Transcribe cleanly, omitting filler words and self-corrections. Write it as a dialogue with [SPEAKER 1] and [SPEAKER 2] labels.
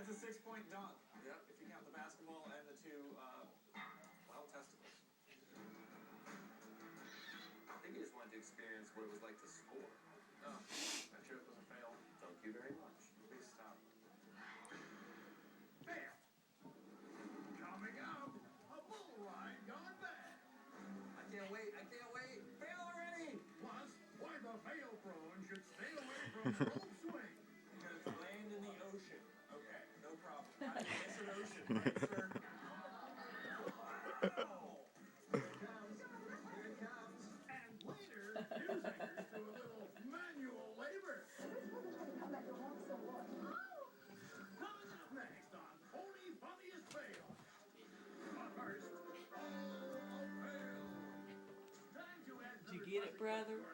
[SPEAKER 1] That's a 6-point dunk.
[SPEAKER 2] Yep.
[SPEAKER 1] If you count the basketball and the two, testicles.
[SPEAKER 2] I think he just wanted to experience what it was like to score.
[SPEAKER 1] Oh, that joke was a fail.
[SPEAKER 2] Thank you very much.
[SPEAKER 1] Please stop.
[SPEAKER 3] Fail. Coming up, a bull ride gone bad.
[SPEAKER 2] I can't wait. I can't wait. Fail already.
[SPEAKER 3] Plus, why the fail prone should stay away from the rope swing.
[SPEAKER 1] Because land in the ocean. Okay, no problem. It's an ocean, right, sir? Wow! Here it comes. Here it comes.
[SPEAKER 3] And later, news anchors do a little manual labor. Coming up next on Pony Funniest Fail. But first, oh, fail. Time to add
[SPEAKER 4] Did you get it, brother?